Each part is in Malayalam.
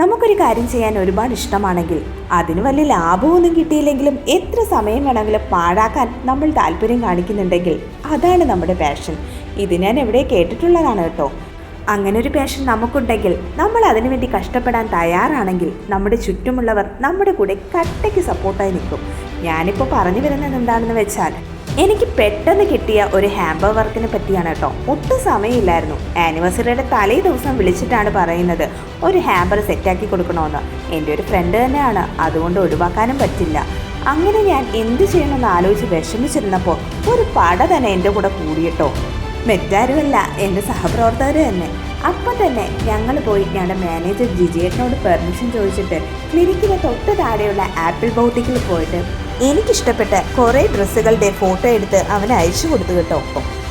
നമുക്കൊരു കാര്യം ചെയ്യാൻ ഒരുപാട് ഇഷ്ടമാണെങ്കിൽ അതിന് വലിയ ലാഭമൊന്നും കിട്ടിയില്ലെങ്കിലും എത്ര സമയം വേണമെങ്കിലും പാഴാക്കാൻ നമ്മൾ താല്പര്യം കാണിക്കുന്നുണ്ടെങ്കിൽ അതാണ് നമ്മുടെ പാഷൻ. ഇത് ഞാൻ എവിടെ കേട്ടിട്ടുള്ളതാണ് കേട്ടോ. അങ്ങനെ ഒരു പാഷൻ നമുക്കുണ്ടെങ്കിൽ നമ്മൾ അതിനുവേണ്ടി കഷ്ടപ്പെടാൻ തയ്യാറാണെങ്കിൽ നമ്മുടെ ചുറ്റുമുള്ളവർ നമ്മുടെ കൂടെ കട്ടയ്ക്ക് സപ്പോർട്ടായി നിൽക്കും. ഞാനിപ്പോൾ പറഞ്ഞു വരുന്നത് എന്താണെന്ന് വെച്ചാൽ, എനിക്ക് പെട്ടെന്ന് കിട്ടിയ ഒരു ഹാമ്പർ വർക്കിനെ പറ്റിയാണ് കേട്ടോ. ഒട്ടും സമയമില്ലായിരുന്നു. ആനിവേഴ്സറിയുടെ തലേ ദിവസം വിളിച്ചിട്ടാണ് പറയുന്നത് ഒരു ഹാമ്പർ സെറ്റാക്കി കൊടുക്കണമെന്ന്. എൻ്റെ ഒരു ഫ്രണ്ട് തന്നെയാണ്, അതുകൊണ്ട് ഒഴിവാക്കാനും പറ്റില്ല. അങ്ങനെ ഞാൻ എന്ത് ചെയ്യണമെന്ന് ആലോചിച്ച് വിഷമിച്ചിരുന്നപ്പോൾ ഒരു പട തന്നെ എൻ്റെ കൂടെ കൂടിയിട്ടോ. മറ്റാരുമല്ല, എൻ്റെ സഹപ്രവർത്തകർ തന്നെ. അപ്പം തന്നെ ഞങ്ങൾ പോയി ഞങ്ങളുടെ മാനേജർ ജിജേട്ടനോട് പെർമിഷൻ ചോദിച്ചിട്ട് ക്ലിനിക്കിന് തൊട്ട് താഴെയുള്ള ആപ്പിൾ ബൗട്ടിക്കിൽ പോയിട്ട് എനിക്കിഷ്ടപ്പെട്ട കുറേ ഡ്രസ്സുകളുടെ ഫോട്ടോ എടുത്ത് അവന് അയച്ചു കൊടുത്തു കേട്ടോ.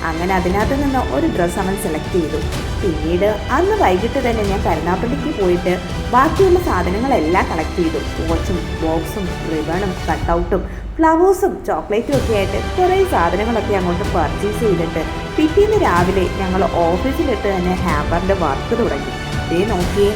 അങ്ങനെ അതിനകത്ത് നിന്ന് ഒരു ഡ്രസ്സ് അവൻ സെലക്ട് ചെയ്തു. പിന്നീട് അന്ന് വൈകിട്ട് തന്നെ ഞാൻ കരുനാപ്പള്ളിക്ക് പോയിട്ട് ബാക്കിയുള്ള സാധനങ്ങളെല്ലാം കളക്ട് ചെയ്തു. വാച്ചും ബോക്സും റിബണും കട്ടൗട്ടും ഫ്ലവേഴ്സും ചോക്ലേറ്റും ഒക്കെ ആയിട്ട് കുറേ സാധനങ്ങളൊക്കെ അങ്ങോട്ട് പർച്ചേസ് ചെയ്തിട്ട് പിറ്റേന്ന് രാവിലെ ഞങ്ങൾ ഓഫീസിലിട്ട് തന്നെ ഹാമ്പറിൻ്റെ വർക്ക് തുടങ്ങി. ഇതേ നോക്കിയേ,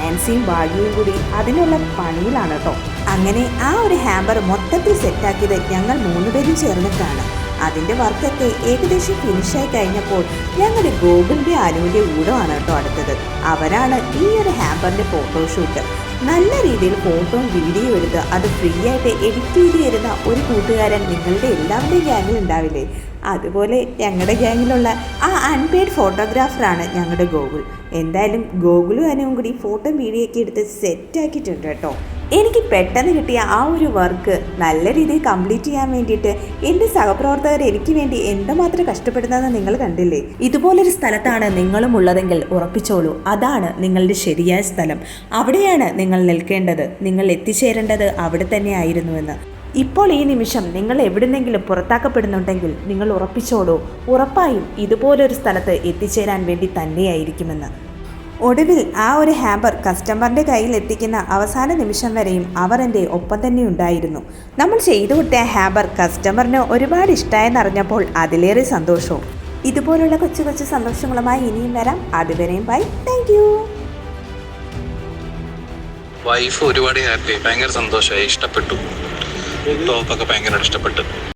ആൻസിയും ഭാഗ്യയും കൂടി അതിനുള്ള പണിയിലാണ് കേട്ടോ. അങ്ങനെ ആ ഒരു ഹാമ്പർ മൊത്തത്തിൽ സെറ്റാക്കിയത് ഞങ്ങൾ 3 പേരും ചേർന്നിട്ടാണ്. അതിൻ്റെ വർക്കൊക്കെ ഏകദേശം ഫിനിഷായി കഴിഞ്ഞപ്പോൾ ഞങ്ങളുടെ ഗോകുലിൻ്റെ അനുവിൻ്റെ ഊടമാണ് കേട്ടോ അടുത്തത്. അവരാണ് ഈ ഒരു ഹാമ്പറിൻ്റെ ഫോട്ടോഷൂട്ട്. നല്ല രീതിയിൽ ഫോട്ടോയും വീഡിയോ എടുത്ത് അത് ഫ്രീ ആയിട്ട് എഡിറ്റ് ചെയ്ത് തരുന്ന ഒരു കൂട്ടുകാരൻ നിങ്ങളുടെ എല്ലാവരുടെയും ഗ്യാങ്ങിൽ ഉണ്ടാവില്ലേ? അതുപോലെ ഞങ്ങളുടെ ഗ്യാങ്ങിലുള്ള ആ അൺപെയ്ഡ് ഫോട്ടോഗ്രാഫറാണ് ഞങ്ങളുടെ ഗോകുൽ. എന്തായാലും ഗോകുലും അനുവും കൂടി ഫോട്ടോ വീഡിയോ ഒക്കെ എടുത്ത് സെറ്റാക്കിയിട്ടുണ്ട് കേട്ടോ. എനിക്ക് പെട്ടെന്ന് കിട്ടിയ ആ ഒരു വർക്ക് നല്ല രീതിയിൽ കംപ്ലീറ്റ് ചെയ്യാൻ വേണ്ടിയിട്ട് എൻ്റെ സഹപ്രവർത്തകർ എനിക്ക് വേണ്ടി എന്തുമാത്രം കഷ്ടപ്പെടുന്നതെന്ന് നിങ്ങൾ കണ്ടില്ലേ? ഇതുപോലൊരു സ്ഥലത്താണ് നിങ്ങളും ഉള്ളതെങ്കിൽ ഉറപ്പിച്ചോളൂ, അതാണ് നിങ്ങളുടെ ശരിയായ സ്ഥലം. അവിടെയാണ് നിങ്ങൾ നിൽക്കേണ്ടത്. നിങ്ങൾ എത്തിച്ചേരേണ്ടത് അവിടെ തന്നെ ആയിരുന്നുവെന്ന്. ഇപ്പോൾ ഈ നിമിഷം നിങ്ങൾ എവിടുന്നെങ്കിലും പുറത്താക്കപ്പെടുന്നുണ്ടെങ്കിൽ നിങ്ങൾ ഉറപ്പിച്ചോളൂ, ഉറപ്പായും ഇതുപോലൊരു സ്ഥലത്ത് എത്തിച്ചേരാൻ വേണ്ടി തന്നെയായിരിക്കുമെന്ന്. ഒടുവിൽ ആ ഒരു ഹാമ്പർ കസ്റ്റമറിൻ്റെ കയ്യിൽ എത്തിക്കുന്ന അവസാന നിമിഷം വരെയും അവർ എൻ്റെ ഒപ്പം തന്നെ ഉണ്ടായിരുന്നു. നമ്മൾ ചെയ്തു കൊടുത്ത ഹാമ്പർ കസ്റ്റമറിന് ഒരുപാട് ഇഷ്ടമായെന്നറിഞ്ഞപ്പോൾ അതിലേറെ സന്തോഷവും. ഇതുപോലുള്ള കൊച്ചു കൊച്ചു സന്തോഷങ്ങളുമായി ഇനിയും വരാം. അതുവരെയും ബൈ, താങ്ക് യു. വൈഫ് ഒരുപാട് ഹാപ്പി, ഭയങ്കര സന്തോഷമായി, ഇഷ്ടപ്പെട്ടു. ടോപ്പൊക്കെ ഭയങ്കര ഇഷ്ടപ്പെട്ടു.